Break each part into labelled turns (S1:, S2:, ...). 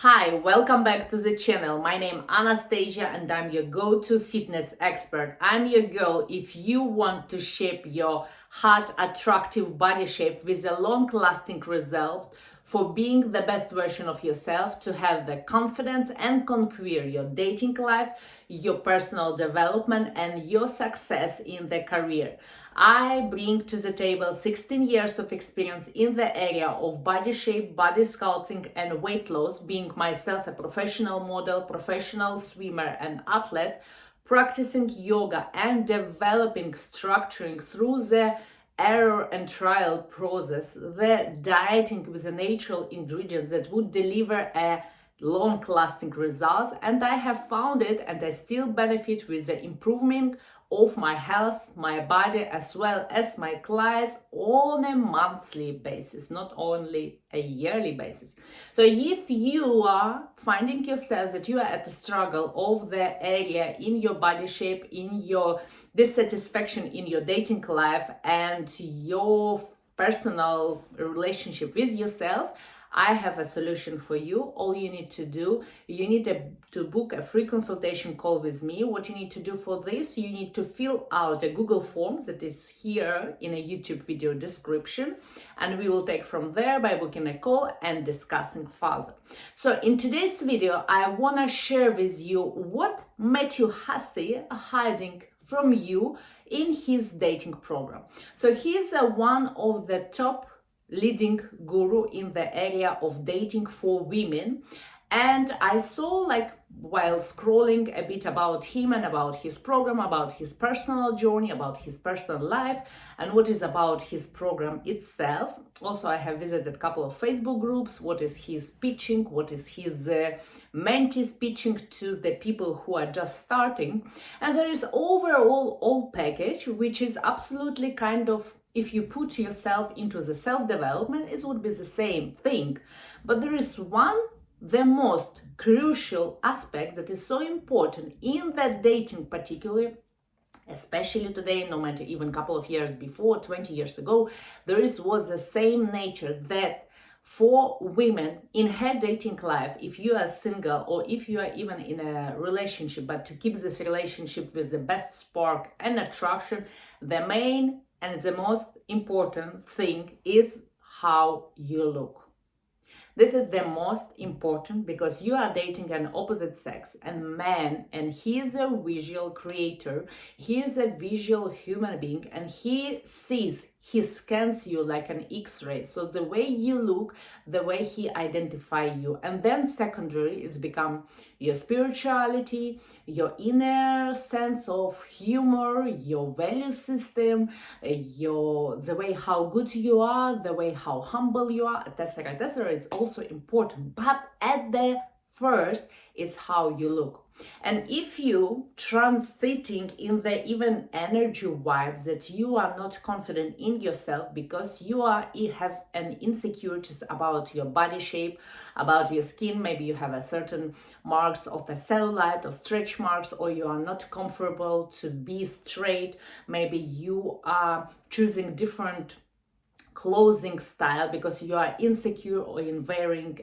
S1: Hi, welcome back to the channel. My name Anastasia and I'm your go-to fitness expert. I'm your girl if you want to shape your hot, attractive body shape with a long-lasting result for being the best version of yourself, to have the confidence and conquer your dating life, your personal development and your success in the career. I bring to the table 16 years of experience in the area of body shape, body sculpting and weight loss, being myself a professional model, professional swimmer and athlete, practicing yoga and developing structuring through the error and trial process, the dieting with the natural ingredients that would deliver a long-lasting results. And I have found it and I still benefit with the improvement of my health, my body, as well as my clients on a monthly basis, not only a yearly basis. So if you are finding yourself that you are at the struggle of the area in your body shape, in your dissatisfaction in your dating life and your personal relationship with yourself, I have a solution for you. All you need to do, you need to book a free consultation call with me. What you need to do for this, you need to fill out a Google form that is here in a YouTube video description, and we will take from there by booking a call and discussing further. So in today's video, I want to share with you what Matthew Hussey hiding from you in his dating program. So he's one of the top leading guru in the area of dating for women, and I saw, while scrolling a bit about him and about his program, about his personal journey, about his personal life and what is about his program itself. Also, I have visited a couple of Facebook groups. What is his pitching, what is his mentees pitching to the people who are just starting, and there is overall all package which is absolutely kind of, if you put yourself into the self-development, it would be the same thing. But there is the most crucial aspect that is so important in that dating particularly, especially today, no matter even a couple of years before, 20 years ago, was the same nature that for women in her dating life, if you are single or if you are even in a relationship, but to keep this relationship with the best spark and attraction, the main and the most important thing is how you look. This is the most important because you are dating an opposite sex and man, and he is a visual creator, he is a visual human being, and he scans you like an X-ray. So the way you look, the way he identifies you. And then secondary is become your spirituality, your inner sense of humor, your value system, the way how good you are, the way how humble you are, etc., etc. It's also important. But at the first, it's how you look. And if you transiting in the even energy vibes that you are not confident in yourself because you have an insecurities about your body shape, about your skin, maybe you have a certain marks of the cellulite or stretch marks, or you are not comfortable to be straight, maybe you are choosing different clothing style because you are insecure or in wearing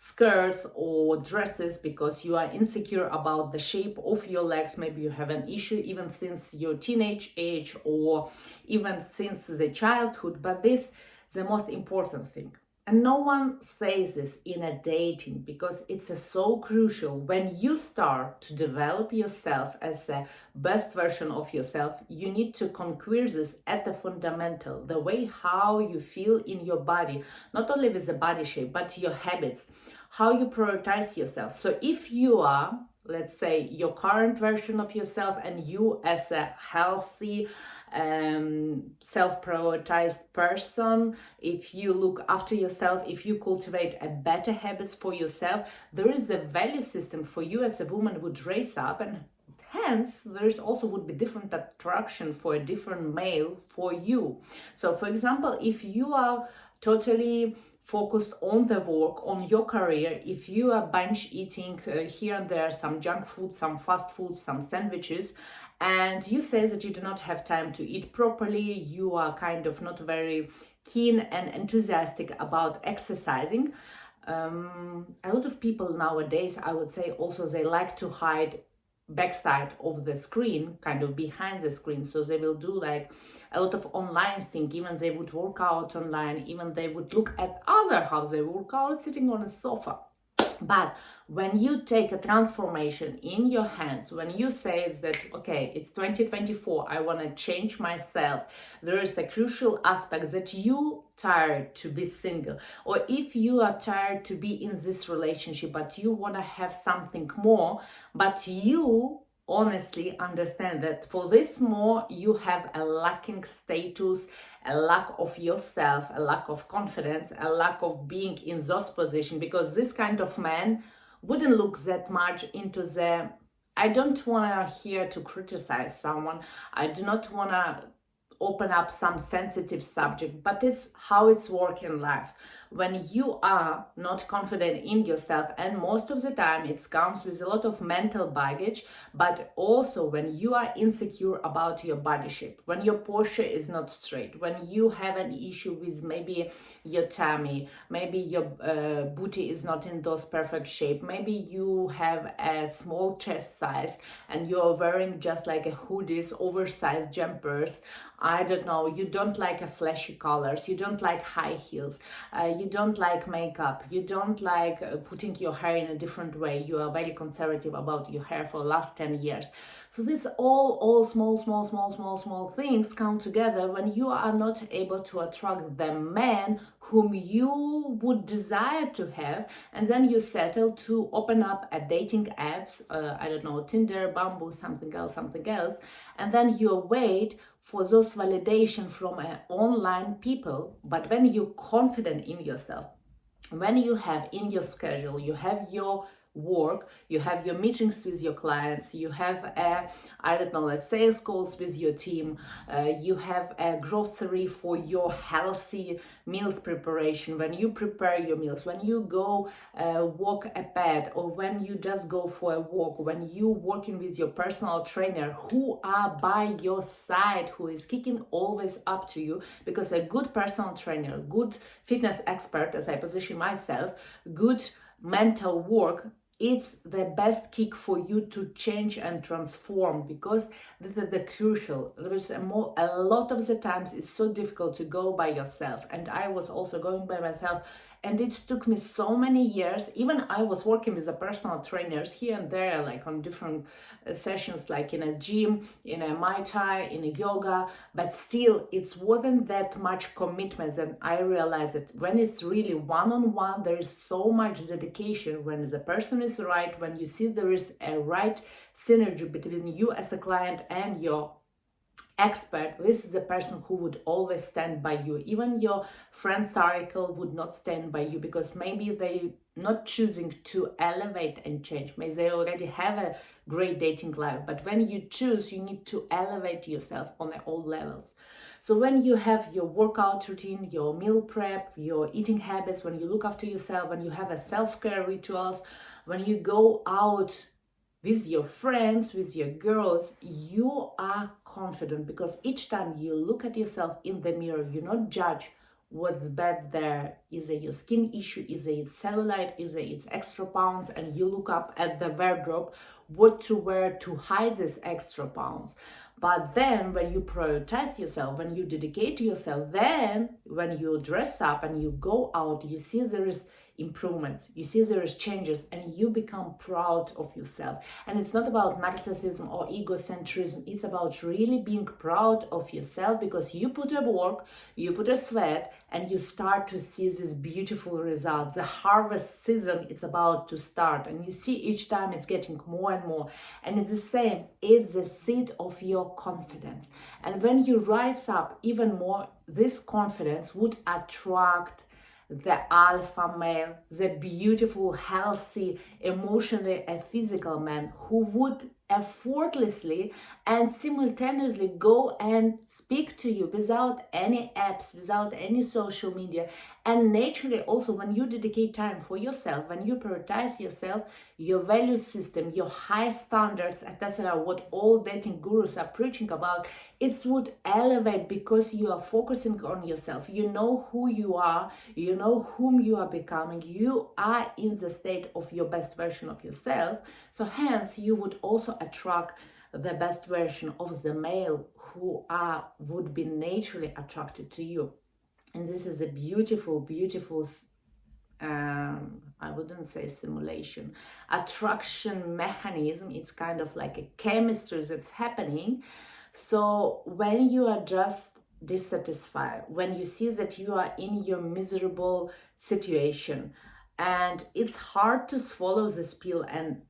S1: skirts or dresses because you are insecure about the shape of your legs. Maybe you have an issue even since your teenage age or even since the childhood, but this the most important thing. And no one says this in a dating because it's so crucial. When you start to develop yourself as a best version of yourself, you need to conquer this at the fundamental, the way how you feel in your body, not only with the body shape, but your habits, how you prioritize yourself. So if you are, let's say, your current version of yourself and you as a healthy, self-prioritized person, if you look after yourself, if you cultivate a better habits for yourself, there is a value system for you as a woman would raise up, and hence there is also would be different attraction for a different male for you. So for example, if you are totally focused on the work, on your career, if you are binge eating here and there some junk food, some fast food, some sandwiches, and you say that you do not have time to eat properly, you are kind of not very keen and enthusiastic about exercising, A lot of people nowadays, I would say also, they like to hide backside of the screen, kind of behind the screen. So they will do like a lot of online thing, even they would work out online, even they would look at other how they work out sitting on a sofa. But when you take a transformation in your hands, when you say that, okay, it's 2024, I want to change myself, there is a crucial aspect that you tired to be single, or if you are tired to be in this relationship, but you want to have something more, but you honestly understand that for this more you have a lacking status, a lack of yourself, a lack of confidence, a lack of being in those positions, because this kind of man wouldn't look that much into the, I don't want to here to criticize someone, I do not want to open up some sensitive subject, but it's how it's work in life. When you are not confident in yourself, and most of the time it comes with a lot of mental baggage, but also when you are insecure about your body shape, when your posture is not straight, when you have an issue with maybe your tummy, maybe your booty is not in those perfect shape, maybe you have a small chest size and you're wearing just like a hoodies, oversized jumpers, I don't know, you don't like a flashy colors, you don't like high heels, you don't like makeup, you don't like putting your hair in a different way, you are very conservative about your hair for the last 10 years. So this all small things come together when you are not able to attract the man whom you would desire to have, and then you settle to open up a dating apps, I don't know, Tinder, Bumble, something else, and then you wait for those validation from online people. But when you're confident in yourself, when you have in your schedule, you have your work, you have your meetings with your clients, you have I don't know, a sales calls with your team, you have a grocery for your healthy meals preparation, when you prepare your meals, when you go walk a pet, or when you just go for a walk, when you working with your personal trainer who are by your side, who is kicking always up to you, because a good personal trainer, good fitness expert, as I position myself, good mental work, it's the best kick for you to change and transform, because this is the crucial. There's a lot of the times it's so difficult to go by yourself, and I was also going by myself, and it took me so many years. Even I was working with the personal trainers here and there, like on different sessions, like in a gym, in a Muay Thai, in a yoga, but still it wasn't that much commitment. And I realized that when it's really one-on-one, there is so much dedication. When the person is right, when you see there is a right synergy between you as a client and your expert, this is the person who would always stand by you. Even your friend circle would not stand by you, because maybe they not choosing to elevate and change. Maybe they already have a great dating life, but when you choose, you need to elevate yourself on all levels. So when you have your workout routine, your meal prep, your eating habits, when you look after yourself, when you have a self-care rituals, when you go out with your friends, with your girls, you are confident, because each time you look at yourself in the mirror, you not judge what's bad there. Is it your skin issue? Is it cellulite? Is it it's extra pounds? And you look up at the wardrobe, what to wear to hide these extra pounds. But then when you prioritize yourself, when you dedicate to yourself, then when you dress up and you go out, you see there is improvements, you see there is changes, and you become proud of yourself. And it's not about narcissism or egocentrism, it's about really being proud of yourself, because you put a work, you put a sweat, and you start to see this beautiful result. The harvest season, it's about to start, and you see each time it's getting more and more. And it's the same, it's the seed of your confidence. And when you rise up even more, this confidence would attract the alpha male, the beautiful, healthy, emotionally and physical man who would effortlessly and simultaneously go and speak to you without any apps, without any social media. And naturally, also, when you dedicate time for yourself, when you prioritize yourself, your value system, your high standards, etc., what all dating gurus are preaching about, it would elevate because you are focusing on yourself. You know who you are, you know whom you are becoming, you are in the state of your best version of yourself. So hence you would also attract the best version of the male who would be naturally attracted to you. And this is a beautiful, beautiful, I wouldn't say simulation, attraction mechanism. It's kind of like a chemistry that's happening. So when you are just dissatisfied, when you see that you are in your miserable situation, and it's hard to swallow this pill and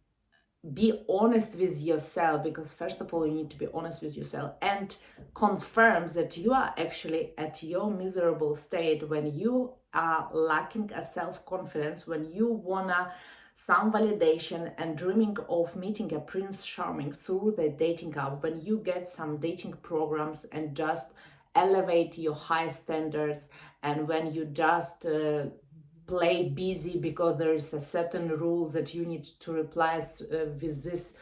S1: be honest with yourself, because first of all you need to be honest with yourself and confirm that you are actually at your miserable state, when you are lacking a self-confidence, when you wanna some validation and dreaming of meeting a prince charming through the dating app, when you get some dating programs and just elevate your high standards, and when you just play busy because there is a certain rule that you need to reply with this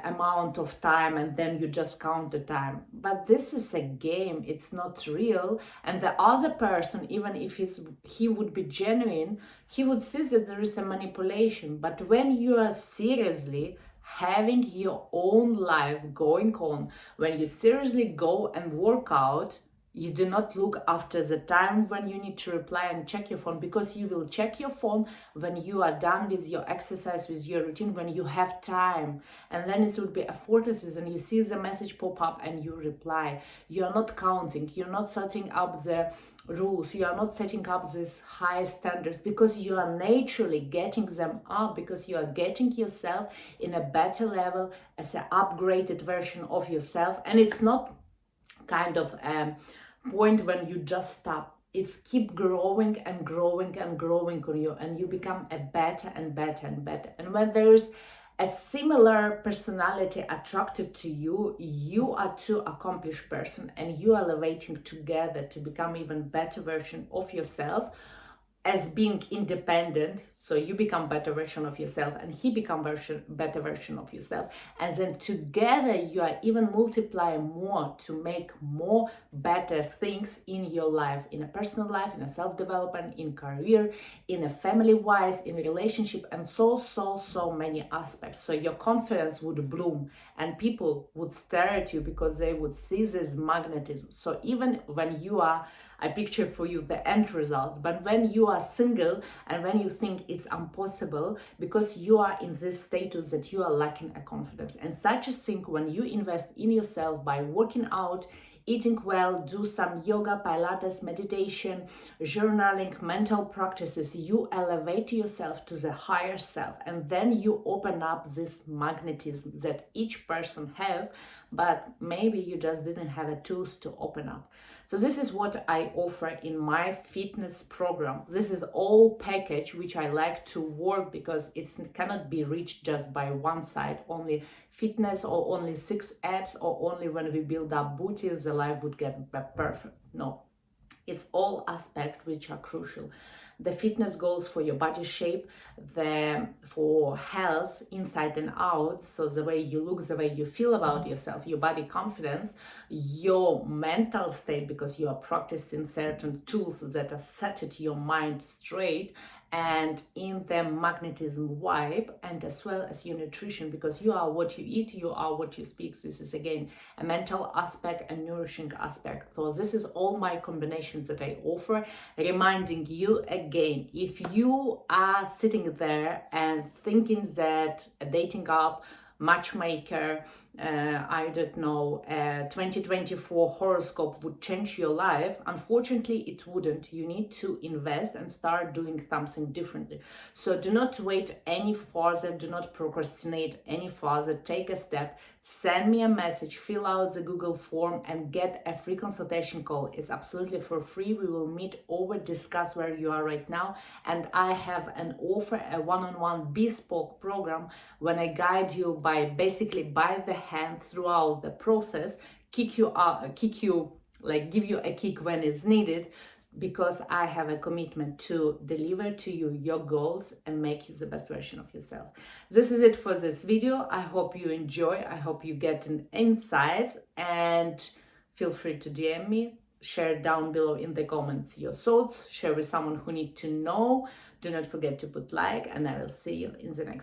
S1: amount of time, and then you just count the time. But this is a game, it's not real. And the other person, even if he would be genuine, he would see that there is a manipulation. But when you are seriously having your own life going on, when you seriously go and work out, you do not look after the time when you need to reply and check your phone, because you will check your phone when you are done with your exercise, with your routine, when you have time. And then it would be effortless, and you see the message pop up and you reply. You are not counting, you're not setting up the rules, you are not setting up these high standards, because you are naturally getting them up, because you are getting yourself in a better level as an upgraded version of yourself. And it's not kind of point when you just stop. It's keep growing and growing and growing on you, and you become a better and better and better. And when there is a similar personality attracted to you, you are two accomplished person, and you are elevating together to become even better version of yourself, as being independent. So you become better version of yourself and he become better version of yourself, and then together you are even multiplying more to make more better things in your life, in a personal life, in a self-development, in career, in a family wise, in relationship, and so many aspects. So your confidence would bloom, and people would stare at you because they would see this magnetism. So even when you are, I picture for you the end result, but when you are single and when you think it's impossible, because you are in this status that you are lacking a confidence. And such a thing, when you invest in yourself by working out, eating well, do some yoga, pilates, meditation, journaling, mental practices, you elevate yourself to the higher self, and then you open up this magnetism that each person have, but maybe you just didn't have a tools to open up. So this is what I offer in my fitness program. This is all package which I like to work, because it cannot be reached just by one side, only fitness or only 6 apps or only when we build up booties the life would get perfect. No, it's all aspects which are crucial. The fitness goals for your body shape, for health inside and out, so the way you look, the way you feel about yourself, your body confidence, your mental state, because you are practicing certain tools that are set your mind straight, and in the magnetism vibe, and as well as your nutrition, because you are what you eat, you are what you speak. This is again a mental aspect and nourishing aspect. So this is all my combinations that I offer, reminding you again, if you are sitting there and thinking that a dating app, matchmaker, I don't know, 2024 horoscope would change your life. Unfortunately, it wouldn't. You need to invest and start doing something differently. So do not wait any further, do not procrastinate any further. Take a step, send me a message, fill out the Google form, and get a free consultation call. It's absolutely for free. We will meet over, discuss where you are right now, and I have an offer, a one-on-one bespoke program when I guide you by the hand throughout the process, kick you like give you a kick when it's needed, because I have a commitment to deliver to you your goals and make you the best version of yourself. This is it for this video. I hope you enjoy. I hope you get an insights, and feel free to DM me. Share down below in the comments your thoughts. Share with someone who needs to know. Do not forget to put like, and I will see you in the next